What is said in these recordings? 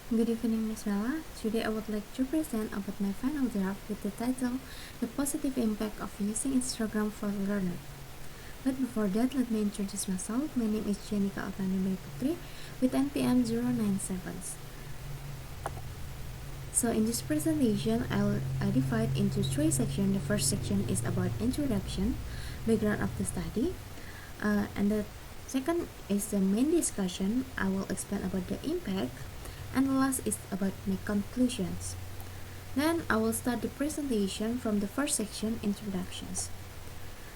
Good evening, Miss Bella. Today I would like to present about my final draft with the title The Positive Impact of Using Instagram for Learning. But before that, let me introduce myself. My name is Jenica Orlanda by Putri with NPM 097. So in this presentation, I divide into three sections. The first section is about introduction, background of the study, and the second is the main discussion. I will explain about the impact, and the last is about my conclusions. Then I will start the presentation from the first section, introductions.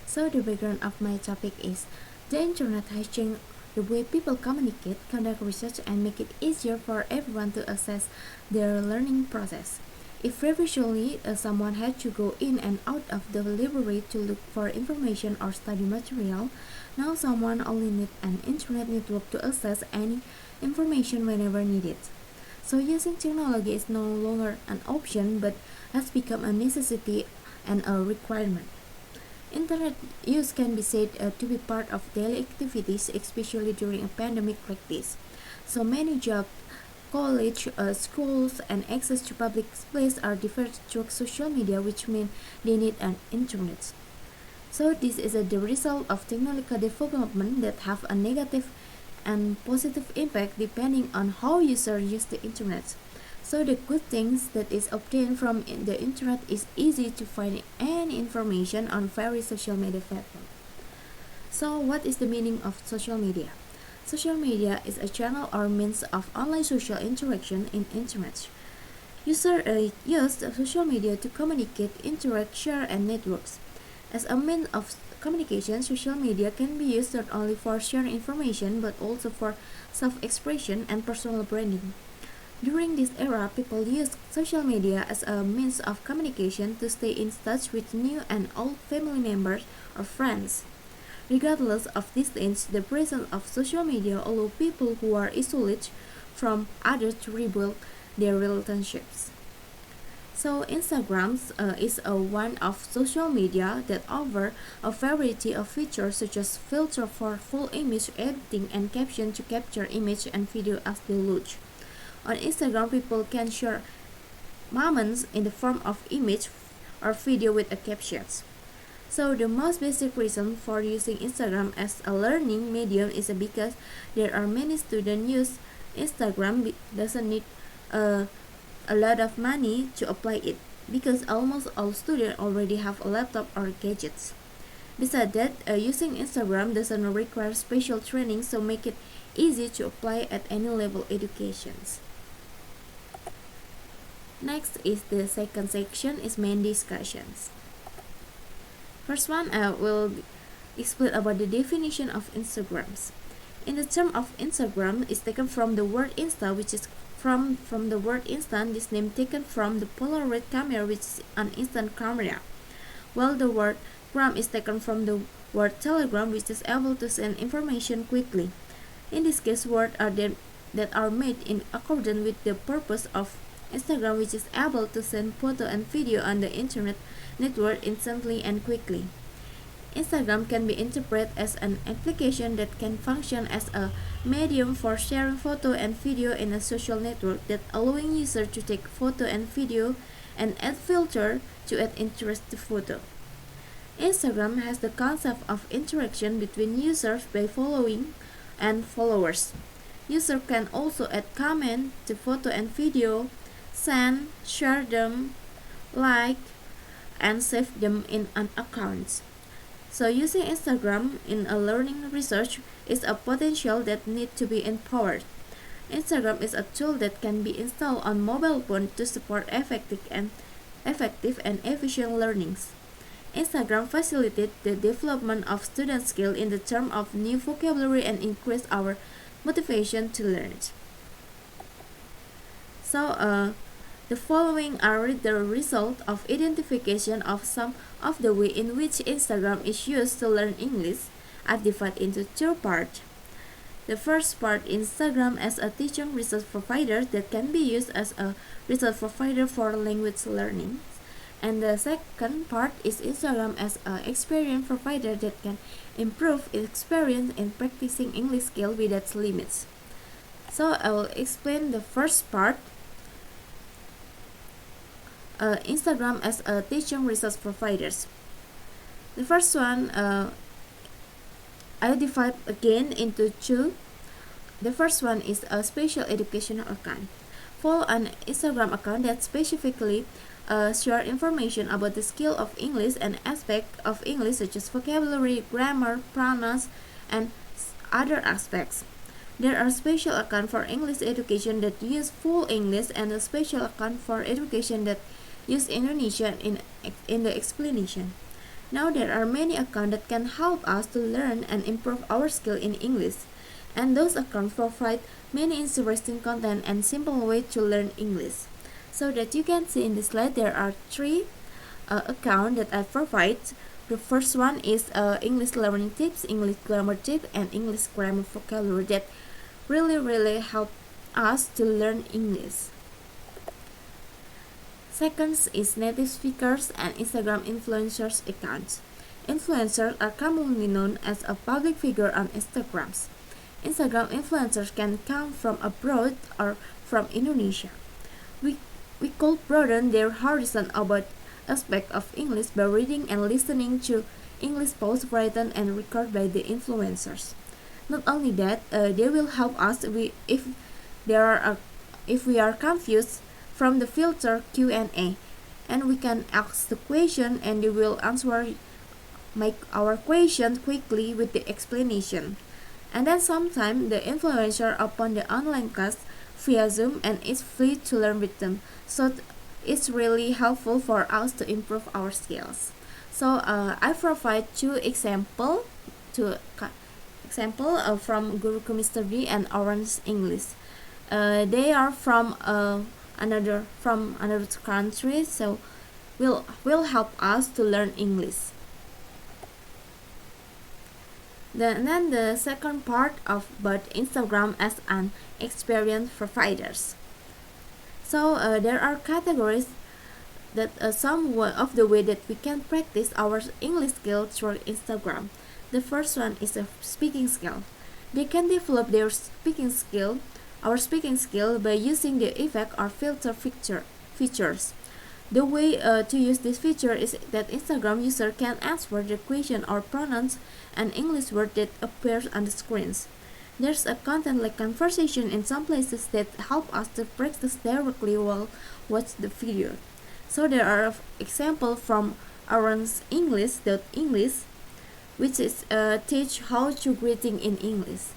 So the background of my topic is the internet has changed the way people communicate, conduct research, and make it easier for everyone to access their learning process. If previously someone had to go in and out of the library to look for information or study material, now someone only needs an internet network to access any information whenever needed. So using technology is no longer an option but has become a necessity and a requirement. Internet use can be said to be part of daily activities, especially during a pandemic like this. So many jobs, college, schools, and access to public space are deferred through social media, which means they need an internet. So this is the result of technological development that have a negative and positive impact depending on how users use the internet. So the good things that is obtained from the internet is easy to find any information on various social media platforms. So what is the meaning of social media? Social media is a channel or means of online social interaction in internet. Users use social media to communicate, interact, share, and networks. As a means of communication, social media can be used not only for sharing information but also for self-expression and personal branding. During this era, people use social media as a means of communication to stay in touch with new and old family members or friends. Regardless of distance, the presence of social media allows people who are isolated from others to rebuild their relationships. So Instagram is one of social media that offer a variety of features such as filter for full image editing and caption to capture image and video as they load. On Instagram, people can share moments in the form of image or video with a captions. So the most basic reason for using Instagram as a learning medium is because there are many students use Instagram doesn't need a lot of money to apply it because almost all students already have a laptop or gadgets. Besides that, using Instagram doesn't require special training, so make it easy to apply at any level educations. Next is the second section is main discussions. First one will explain about the definition of Instagrams. In the term of Instagram is taken from the word insta, which is from the word instant. This name taken from the Polaroid camera, which is an instant camera, while the word gram is taken from the word telegram, which is able to send information quickly. In this case, words are that are made in accordance with the purpose of Instagram, which is able to send photo and video on the internet network instantly and quickly. Instagram can be interpreted as an application that can function as a medium for sharing photo and video in a social network that allowing users to take photo and video and add filter to add interest to photo. Instagram has the concept of interaction between users by following and followers. User can also add comment to photo and video, send, share them, like, and save them in an account. So using Instagram in a learning research is a potential that needs to be empowered. Instagram is a tool that can be installed on mobile phone to support effective and efficient learnings. Instagram facilitates the development of student skill in the term of new vocabulary and increase our motivation to learn. So the following are the result of identification of some of the way in which Instagram is used to learn English. I've divided into two parts. The first part, Instagram as a teaching resource provider that can be used as a resource provider for language learning. And the second part is Instagram as an experience provider that can improve experience in practicing English skill without limits. So I will explain the first part. Instagram as a teaching resource providers. The first one I divide again into two. The first one is a special educational account. Follow an Instagram account that specifically share information about the skill of English and aspect of English such as vocabulary, grammar, pronouns, and other aspects. There are special accounts for English education that use full English and a special account for education that use Indonesian in the explanation. Now there are many accounts that can help us to learn and improve our skill in English, and those accounts provide many interesting content and simple way to learn English. So that you can see in this slide, there are three accounts that I provide. The first one is English learning tips, English grammar tip, and English grammar vocabulary that really help us to learn English. Second is native speakers and Instagram influencers accounts. Influencers are commonly known as a public figure on Instagram. Instagram influencers can come from abroad or from Indonesia. We could broaden their horizon about aspect of English by reading and listening to English posts written and recorded by the influencers. Not only that, they will help us if we are confused from the filter Q&A, and we can ask the question and they will answer make our question quickly with the explanation. And then sometimes the influencer open the online class via Zoom and it's free to learn with them. So it's really helpful for us to improve our skills. So I provide two example from Guruku Mr. D and Orange English. They are from another country, so will help us to learn English. Then the second part of about Instagram as an experience providers. So there are categories that some of the way that we can practice our English skill through Instagram. The first one is a speaking skill. They can develop our speaking skill by using the effect or filter features. The way to use this feature is that Instagram user can answer the question or pronounce an English word that appears on the screens. There's a content like conversation in some places that help us to practice directly while watch the video. So there are examples from Aaron's English, which is teach how to greeting in English.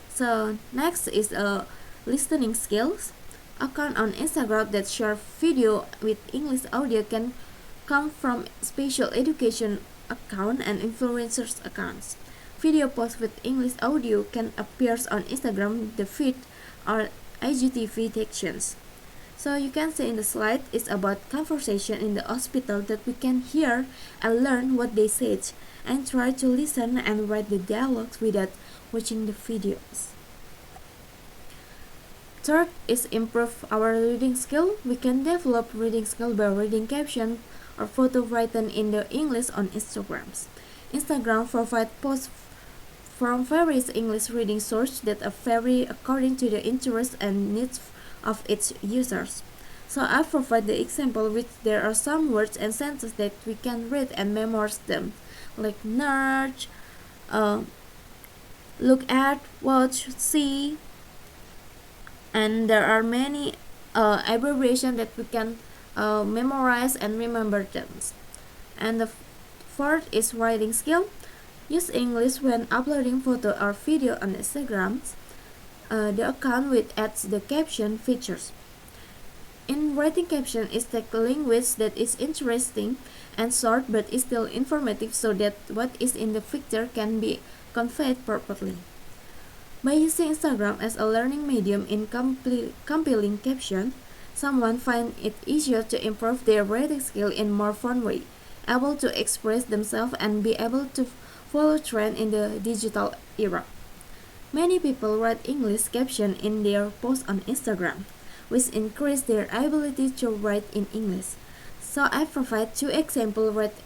So next is listening skills. Account on Instagram that share video with English audio can come from special education account and influencers accounts. Video posts with English audio can appear on Instagram, the feed, or IGTV sections. So you can see in the slide it's about conversation in the hospital that we can hear and learn what they said and try to listen and write the dialogues without watching the videos. Third is improve our reading skill. We can develop reading skill by reading caption or photo written in the English on Instagrams. Instagram provide posts from various English reading sources that vary according to the interests and needs of its users. So I provide the example which there are some words and sentences that we can read and memorize them, like nerd, look at, watch, see, and there are many abbreviations that we can memorize and remember them. And the fourth is writing skill. Use English when uploading photo or video on Instagram. The account which adds the caption features. In writing caption is the language that is interesting and short but is still informative so that what is in the picture can be conveyed properly. By using Instagram as a learning medium in compiling caption, someone find it easier to improve their writing skill in more fun way, able to express themselves and be able to follow trend in the digital era. Many people write English caption in their posts on Instagram, which increase their ability to write in English. So I provide two examples with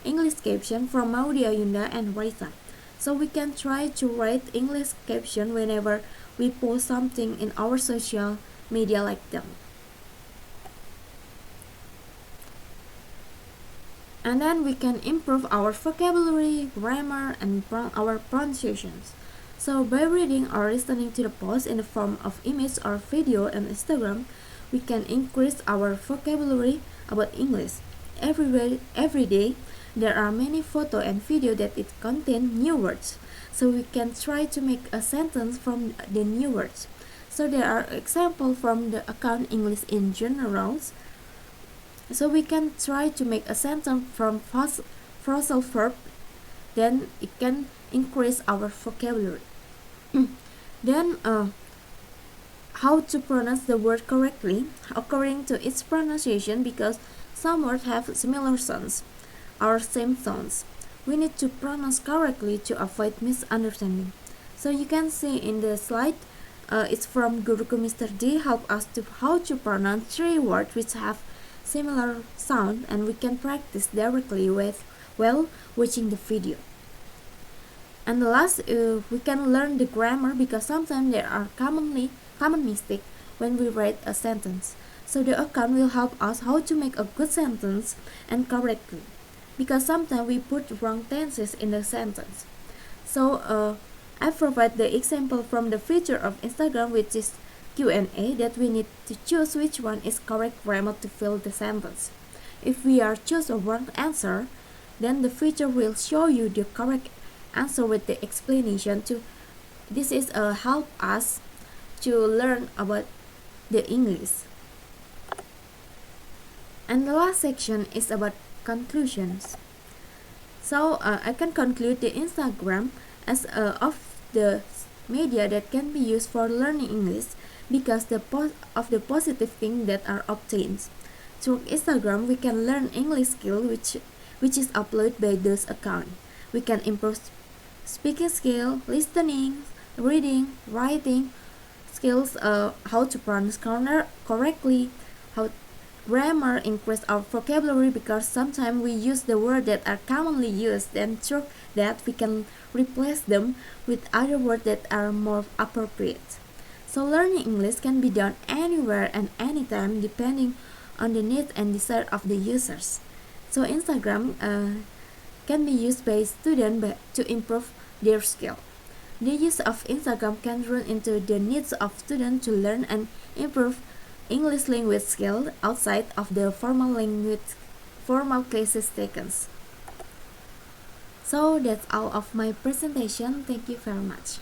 English caption from Maudia Yunda and Raisa. So we can try to write English caption whenever we post something in our social media like them. And then we can improve our vocabulary, grammar, and our pronunciations. So by reading or listening to the post in the form of image or video on Instagram, we can increase our vocabulary about English. Every day, there are many photo and video that it contain new words. So we can try to make a sentence from the new words. So there are examples from the account English in general. So we can try to make a sentence from phrasal verb, then it can increase our vocabulary. Then how to pronounce the word correctly according to its pronunciation, because some words have similar sounds or same sounds. We need to pronounce correctly to avoid misunderstanding. So you can see in the slide, it's from Guruku Mr. D help us to how to pronounce 3 words which have similar sound, and we can practice directly while watching the video. And the last, we can learn the grammar, because sometimes there are common mistakes when we write a sentence. So the account will help us how to make a good sentence and correctly, because sometimes we put wrong tenses in the sentence. So I provide the example from the feature of Instagram, which is Q&A, that we need to choose which one is correct grammar to fill the sentence. If we are choose a wrong answer, then the feature will show you the correct answer with the explanation. This is help us to learn about the English. And the last section is about conclusions. So I can conclude the Instagram as of the media that can be used for learning English, because of the positive things that are obtained. Through Instagram, we can learn English skill which is uploaded by those accounts. We can improve speaking skill, listening, reading, writing skills, how to pronounce correctly, how grammar, increase our vocabulary, because sometimes we use the words that are commonly used, and through that we can replace them with other words that are more appropriate. So learning English can be done anywhere and anytime, depending on the needs and desire of the users. So Instagram can be used by students to improve their skill. The use of Instagram can run into the needs of students to learn and improve English language skill outside of the formal classes taken. So that's all of my presentation. Thank you very much.